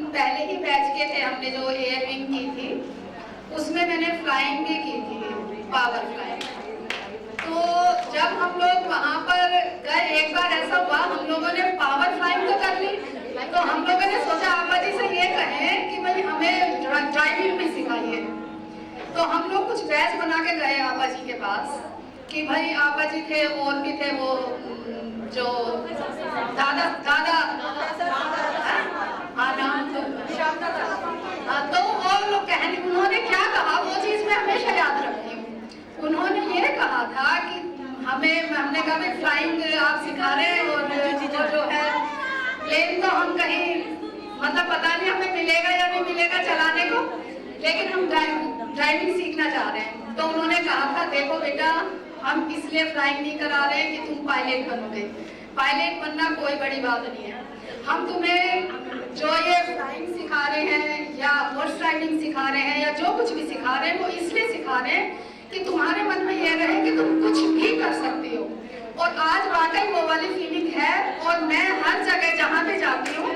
पहले ही बैच के थे, हमने जो एयर विंग की थी उसमें मैंने फ्लाइंग भी की थी, पावर फ्लाइंग। तो जब हम लोग वहाँ पर गए, एक बार ऐसा हुआ हम लोगों ने पावर फ्लाइंग तो कर ली, तो हम लोगों ने सोचा आपा जी से ये कहें कि भाई हमें ड्राइविंग भी सिखाइए। तो हम लोग कुछ बैच बना के गए आपा जी के पास कि भाई आपा जी थे और भी थे, वो जो दादा दादा हाँ नाम तो और लोग कहने, उन्होंने क्या कहा वो चीज मैं हमेशा याद रखती हूँ। उन्होंने ये कहा था कि हमने कहा भाई फ्लाइंग आप सिखा रहे हैं और जो है प्लेन तो हम कहीं मतलब पता नहीं हमें मिलेगा या नहीं मिलेगा चलाने को, लेकिन हम ड्राइविंग सीखना चाह रहे हैं। तो उन्होंने कहा था देखो बेटा, हम इसलिए फ्लाइंग नहीं करा रहे हैं कि तुम पायलट बनोगे, पायलट बनना कोई बड़ी बात नहीं है। हम तुम्हें जो ये फ्लाइंग सिखा रहे हैं या हॉर्स राइडिंग सिखा रहे हैं या जो कुछ भी सिखा रहे हैं वो इसलिए सिखा रहे हैं कि तुम्हारे मन में ये रहे कि तुम कुछ भी कर सकती हो। और आज वाकई वो वाली फीलिंग है, और मैं हर जगह जहाँ पे जाती हूँ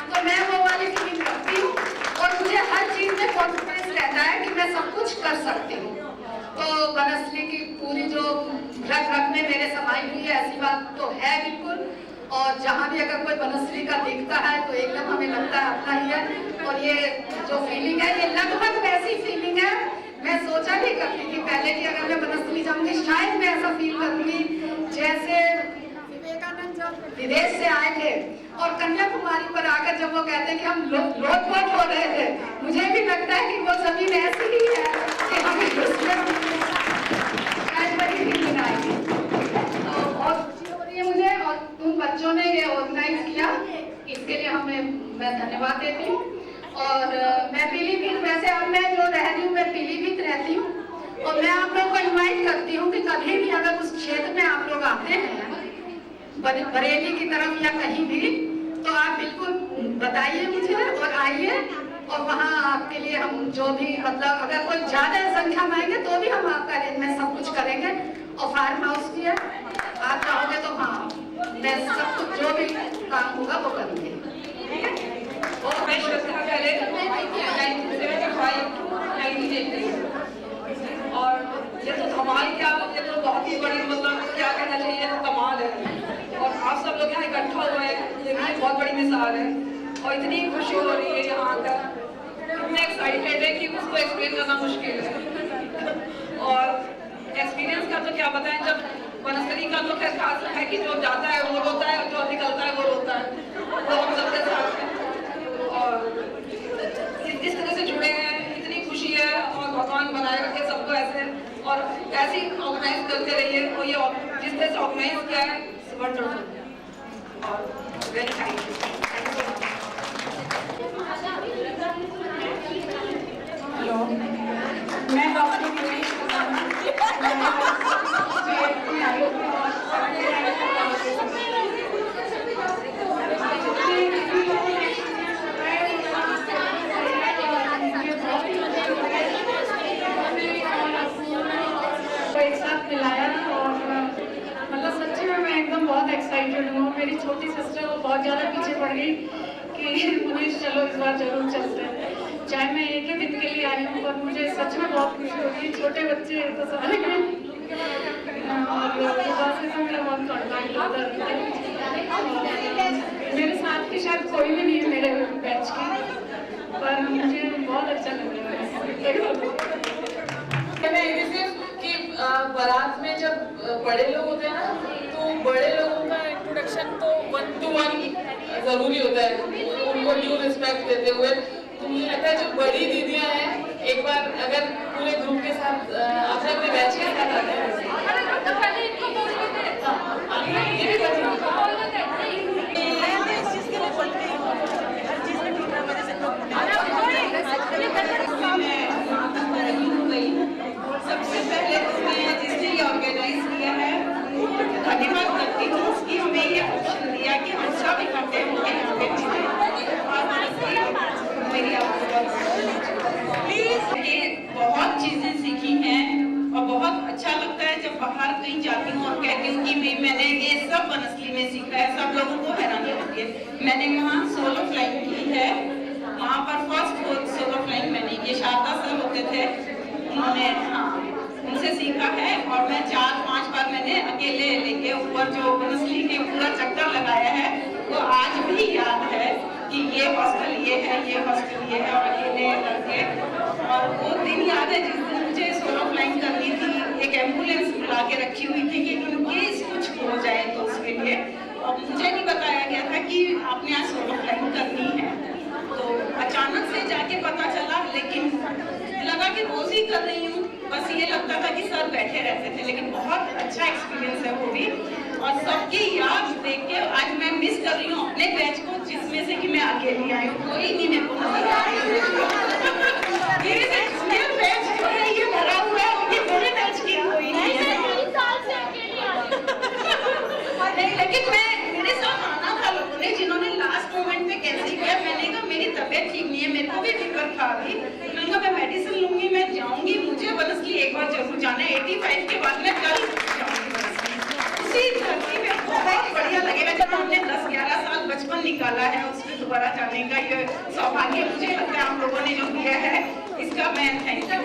तो मैं वो वाली फीलिंग करती हूँ, और मुझे हर चीज में कॉन्फिडेंस रहता है कि मैं सब कुछ कर सकती हूँ। तो वनस्थली की पूरी जो रग रग में मेरे समाई हुई है, ऐसी बात तो है बिल्कुल। और जहाँ भी अगर कोई वनस्थली का दिखता है तो एकदम हमें लगता है अपना ही है। और ये जो फीलिंग है ये लगभग वैसी फीलिंग है, मैं सोचा भी करती थी पहले कि अगर मैं वनस्थली जाऊंगी शायद मैं ऐसा फील करूंगी जैसे विवेकानंद जब विदेश से आए थे और कन्याकुमारी पर आकर जब वो कहते हैं कि हम लोटपोट हो रहे थे, मुझे भी लगता है कि वो जमीन ऐसी ही है कि हमें उसमें शायद वही फीलिंग आएगी। तो बहुत खुशी हो रही है मुझे, और तुम बच्चों ने ये ऑर्गेनाइज किया, इसके लिए मैं धन्यवाद देती हूँ। और मैं पीलीभीत, वैसे अब मैं जो रह रही हूँ मैं पीलीभीत रहती हूँ, और मैं आप लोगों को इनवाइट करती हूँ कि कभी भी अगर उस क्षेत्र में आप लोग आते हैं बरेली की तरफ या कहीं भी, तो आप बिल्कुल बताइए मुझे और आइए, और वहाँ आपके लिए हम जो भी मतलब अगर कोई ज्यादा संख्या में आएंगे तो भी हम आपका अरेंजमेंट सब कुछ करेंगे। और फार्म हाउस भी है, आप चाहोगे तो हाँ मैं सब कुछ जो भी काम होगा वो करूँगी। और मैं श्रद्धा पहले 1975 और ये तो धमाल क्या, ये तो बहुत ही बड़ी मतलब क्या कहना चाहिए, तो कमाल है। और आप सब लोग यहाँ इकट्ठा हुए हैं, ये भी बहुत बड़ी मिसाल है। और इतनी खुशी हो रही है यहाँ आकर, इतने एक्साइटेड है कि उसको एक्सप्लेन करना मुश्किल है। और एक्सपीरियंस का तो क्या बताएं, जब वनस्थली का तो खैर खास है कि जो जाता है वो रोता है और जो निकलता है वो रोता है, तो हम सबके साथ हैं। और जिस तरह से जुड़े हैं इतनी खुशी है, और भगवान बनाए रखे सबको ऐसे, और ऐसे ही ऑर्गेनाइज करते रहिए। और ये जिस तरह से ऑर्गेनाइज किया है वंडरफुल, और वेरी थैंक यू। हेलो, मैं डॉक्टर एक साथ मिलाया, और मतलब सच्ची में मैं एकदम बहुत एक्साइटेड हूँ। मेरी छोटी सिस्टर वो बहुत ज़्यादा पीछे पड़ गई कि मुझे चलो इस बार जरूर चलते हैं, चाहे मैं एक ही दिन के लिए आई हूँ, पर मुझे सच में बहुत खुशी हो रही है। छोटे बच्चे तो समझ गए, और से तो मेरा बहुत कॉन्टैक्ट होता है। मेरे साथ की शायद कोई भी नहीं है मेरे बैच की, पर मुझे बहुत अच्छा लग रहा है। कि बारात में जब बड़े लोग होते हैं ना, तो बड़े लोगों का इंट्रोडक्शन तो 1 to 1 जरूरी होता है, उनको ड्यू रिस्पेक्ट देते हुए। तो मुझे लगता है जो बड़ी दीदियां हैं, एक बार अगर पूरे ग्रुप के साथ अपने अपने बैच के साथ आते हैं, सबसे पहले मैं जिसने ये ऑर्गेनाइज किया है धन्यवाद करती हूँ कि हमें ये ऑप्शन दिया कि हम सब इकट्ठे होंगे यहाँ पे मेरी बहुत चीजें सीखी हैं, और बहुत अच्छा लगता है जब बाहर कहीं जाती हूँ और कहती हूँ कि भाई मैंने ये सब वनस्थली में सीखा है। सब लोगों को हैरानी होती है। मैंने वहाँ सोलो फ्लाइंग की है, उन्होंने उनसे सीखा है। और मैं 4-5 बार मैंने अकेले लेके ऊपर जो बनसली के पूरा चक्कर लगाया है, वो आज भी याद है कि ये हॉस्टल ये है, ये हॉस्टल ये है, और अकेले करके। और वो दिन याद है जिस दिन मुझे सोलो फ्लाइंग करनी थी, एक एम्बुलेंस बुला के रखी हुई थी कि इन केस कुछ हो जाए तो उसके लिए, और मुझे नहीं बताया गया था कि आपने आज सोलो फ्लाइंग करनी है। तो अचानक से जाके पता चला, लेकिन लगा कि रोज ही कर रही हूँ, बस ये लगता था कि सर बैठे रहते थे। लेकिन बहुत अच्छा एक्सपीरियंस है वो भी, और सबकी याद देख के आज मैं मिस कर रही हूँ अपने बैच को, जिसमें से कि मैं अकेली आई हूँ, कोई नहीं मेरे को नजर आ रही है। ये बैच जो है ये भरा हुआ है, ये मेरे बैच की कोई नहीं है। लेकिन मेरे साथ आना था लोगों ने, जिन्होंने लास्ट मोमेंट पे कैंसिल किया। मैंने कहा मेरी तबीयत ठीक नहीं है, मेरे को भी फीवर था अभी, मैंने कहा मैं मेडिसिन लूंगी, मैं जाऊंगी, मुझे बनसली एक बार जरूर जाना है। 85 के बाद मैं कल जाऊंगी बनसली। उसी धरती में बहुत बढ़िया लगेगा जब हमने 10-11 साल बचपन निकाला है, उसमें दोबारा जाने का ये सौभाग्य मुझे लगता है आप लोगों ने जो दिया है, इसका मैं थैंक यू।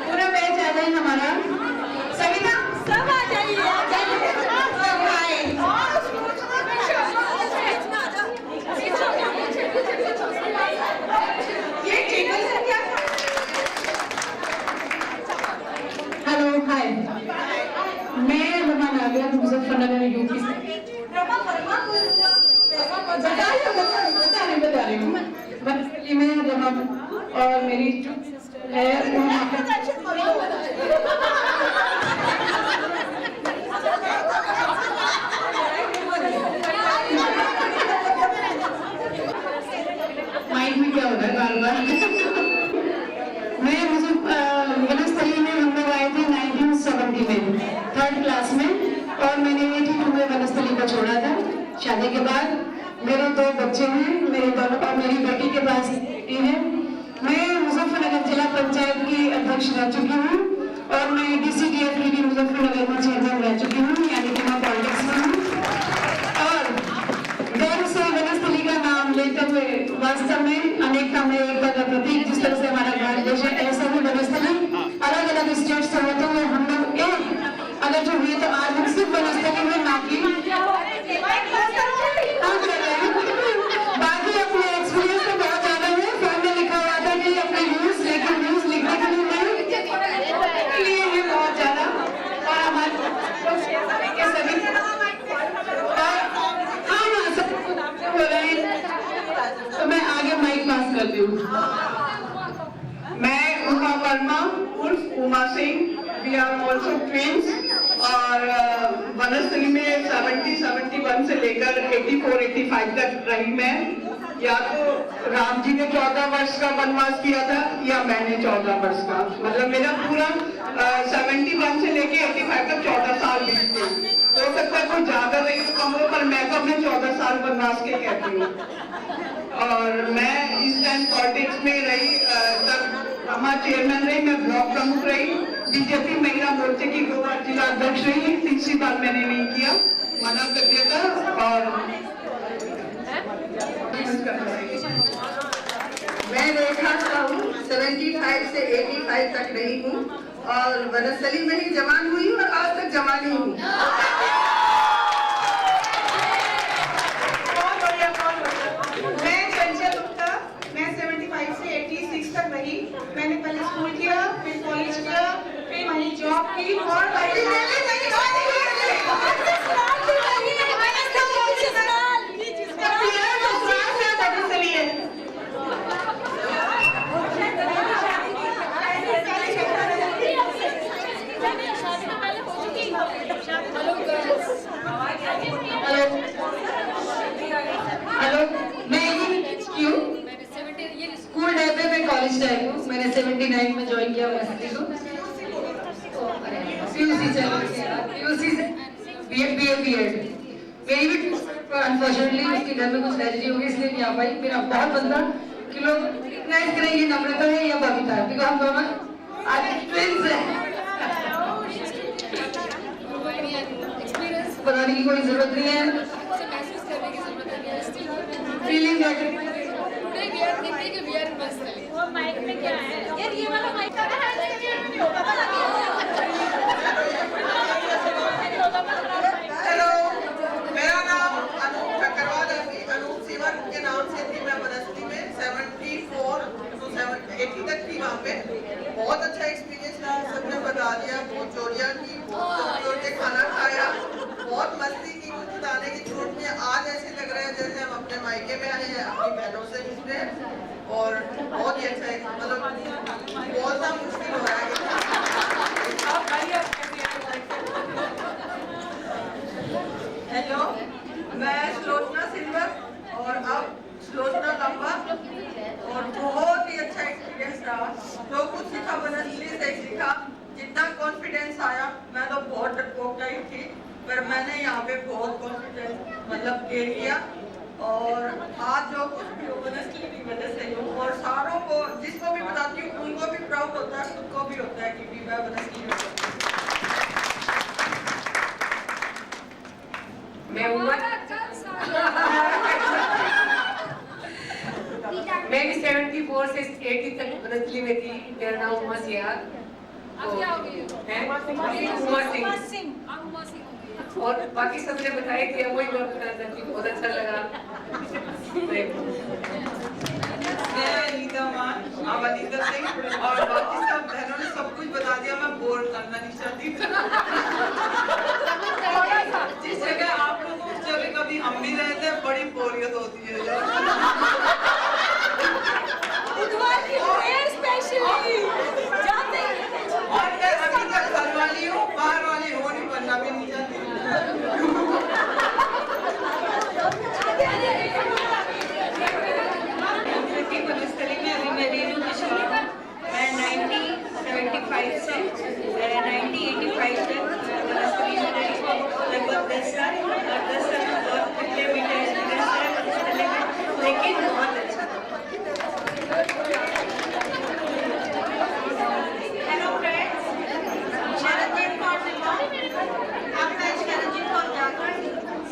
पूरा बैच आ जाए हमारा, सविता सब आ जाइए। हेलो हाय, मैं रमा नागर मुजफ्फरनगर यूपी से बता रही हूँ। बनसली में रमा और मेरी जो है माइंड में क्या होता है बार बार। मैं मुझे बनसली में हम लोग आए थे 1970 में 3rd क्लास में, और मैंने 82 में बनसली को छोड़ा था। शादी के बाद मेरे 2 बच्चे हैं, मेरे दोनों, और मेरी बेटी के पास बेटी है। मैं मुजफ्फरनगर जिला पंचायत की अध्यक्ष रह चुकी हूँ, और मैं DCDF की भी मुजफ्फरनगर में चेयरमैन रह चुकी हूँ, यानी कि मैं पॉलिटिक्स में हूँ। और गर्व से बनसली का नाम लेते हुए, वास्तव में अनेकता में एकता का प्रतीक, जिस तरह से हमारा भारत देश है, ऐसा ही बनसली अलग अलग स्टेट से होते हुए हम लोग एक अगर जो हुए, तो आज हम सिर्फ बनसली में ना की बाकी अपने एक्सपीरियंस तो बहुत ज्यादा है। फॉर्म में लिखा हुआ था कि अपने व्यूज, लेकिन व्यूज लिखने के लिए है बहुत ज्यादा, और हमारे सभी सब हो रहे हैं। तो मैं आगे माइक पास करती हूँ। मैं उमा वर्मा उर्फ Uma Singh, we are also twins, और बनसली में 71 से लेकर 84-85 तक रही मैं। या तो राम जी ने 14 वर्ष का वनवास किया था, या मैंने 14 वर्ष का, मतलब मेरा पूरा 71 से लेके 85 तक 14 साल बीत गए। हो सकता है कोई ज्यादा रही हो कम हो, पर मैं तो अपने 14 साल वनवास के कहती हूँ। और मैं इस टाइम पॉलिटिक्स में रही, तब हमारा चेयरमैन रही, मैं ब्लॉक प्रमुख रही, बीजेपी महिला मोर्चे की 2 बार जिला अध्यक्ष रही, 3री बार मैंने नहीं किया, मना कर दिया था। और मैं रेखा साहू 75 से 85 तक रही हूँ, और बनसली में ही जवान हुई और आज तक जवान ही हूँ। मैं चंचल गुप्ता, मैं 75 से 86 तक रही। मैंने पहले स्कूल किया, फिर कॉलेज किया, फिर वहीं जॉब की, और हेलो, मैं स्कूल टाइम पे, मैं कॉलेज टाइम हूँ। मैंने 79 में ज्वाइन किया बनसली को, PUC से BA मेरी भी अनफॉर्चुनेटली उसके घर में कुछ ट्रेजेडी हो गई, इसलिए नहीं आ पाई। मेरा बहुत बनता कि लोग रिकग्नाइज करें ये नम्रता है या बबीता है, क्योंकि हम दोनों आज ट्विंस हैं। बताने की कोई जरूरत नहीं है। feeling that Today we are thinking we are in Vanasthali. वो माइक में क्या है यार, ये वाला माइक का नहीं होता था। हेलो, मेरा नाम अनूप ठक्करवाल है। अनूप सीवन के नाम से थी मैं वनस्थली में 74 to 80 तक थी वहाँ पे। बहुत अच्छा एक्सपीरियंस रहा, सबने बता दिया, बहुत चोरियाँ की, बहुत जोर के खाना खाया, बहुत मस्ती की, कुछ बताने की जरूरत नहीं है। आज ऐसे लग रहा है जैसे हम अपने मायके में आए हैं, अपनी बहनों से मिल रहे हैं और बहुत ही अच्छा है, मतलब बोलना मुश्किल हो रहा है। हेलो, मैं श्लोचना सिल्वर और अब श्लोचना लंबा, और बहुत ही अच्छा एक्सपीरियंस रहा। जो कुछ सीखा वनस्थली से सीखा, जितना कॉन्फिडेंस आया, मैं तो बहुत डरपोक टाइप थी, पर मैंने यहाँ पे बहुत कॉन्फिडेंस मतलब गेन किया। और आज जो कुछ भी हो वनस्थली की वजह से हूँ, और सारों को जिसको भी बताती हूँ उनको भी प्राउड होता है, खुद को भी होता है कि मैं वनस्थली में। मैं भी 74 से 80 तक वनस्थली में थी। मेरा नाम उमा सियार उमा सिंह, और बाकी सबने बताया कि वही बात बताना चाहती हूँ, बहुत अच्छा लगा। मैं नीता मान, अवनीता सिंह, और बाकी सब बहनों ने सब कुछ बता दिया, मैं बोर करना नहीं चाहती। जिस जगह आप लोग उस जगह कभी हम भी रहते हैं, बड़ी बोरियत होती है। और मैं अभी तक घर वाली हूँ, बाहर वाली हो नहीं, बनना भी नहीं चाहती। वनस्थली में अभी मैं रेनू किशोर, मैं 1975 से 1985 तक वनस्थली में रही, लगभग 10 साल, और 10 साल में बहुत कितने मीटर एक्सपीरियंस है वनस्थली में, लेकिन बहुत अच्छा। हेलो फ्रेंड्स, शरणजीत कौर सिंह, अब मैं शरणजीत कौर जाकर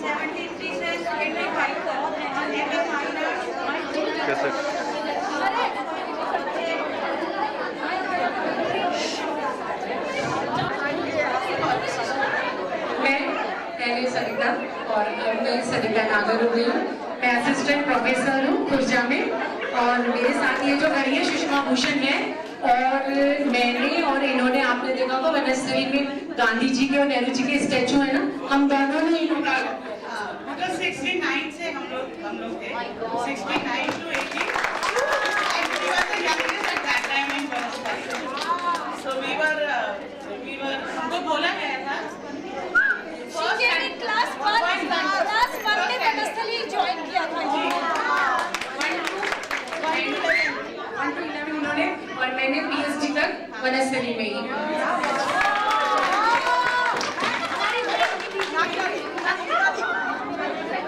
73 से 85 तक सरिता, और अब मैं सरिता नागर हो गई हूँ। मैं असिस्टेंट प्रोफेसर हूँ खुर्जा में, और मेरे साथ ये जो खड़ी है सुषमा भूषण है, और मैंने और इन्होंने, आपने देखा होगा वनस्थली में गांधी जी के और नेहरू जी के स्टैचू है ना, हम दोनों ने मतलब 69 से हम लोग थे, 69 to 80. We were the youngest at that time in Vanastali. So we were हमको बोला गया था क्लास 1 में वनस्थली ज्वाइन किया था। 1 to 11 उन्होंने, और मैंने PhD तक वनस्थली में ही।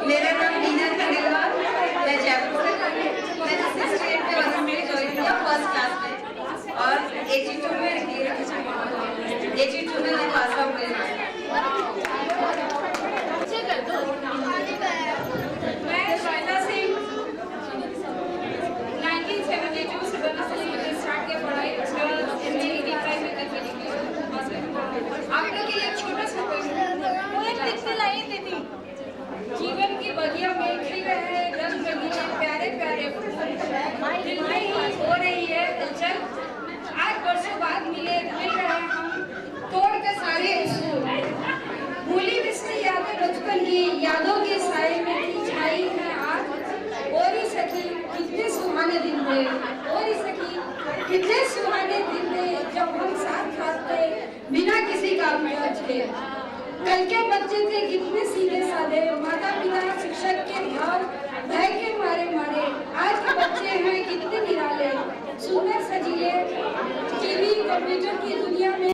मेरा नाम मीना खंडेलवाल, मैं जयपुर से हूँ। मैंने 68 में वनस्थली ज्वाइन किया फर्स्ट क्लास में, और 82 में मैं पास आउट हुई। मैं श्वेता सिंह 1972 से वनस्थली में स्टार्ट किया पढ़ाई, उसके बाद MA 85 में कंप्लीट किया। आप लोग के लिए एक छोटा सा जीवन की बगिया में खिले हैं रंग रंगीले प्यारे प्यारे फूल, दिल में हो रही है हलचल। आज वर्षों बाद मिल रहे हैं हम, तोड़ के सारे उसूल। भूली बिसरी यादें बचपन की, यादों के साए में की छाई है आज। और ही सखी कितने सुहाने दिन थे, और ही सखी कितने सुहाने दिन थे, जब हम साथ खाते बिना किसी काम में अचके। कल के बच्चे थे कितने सीधे साधे, माता पिता शिक्षक के भाव भय के मारे मारे। आज के बच्चे हैं कितने निराले, सुंदर सजीले, टीवी कंप्यूटर की दुनिया में।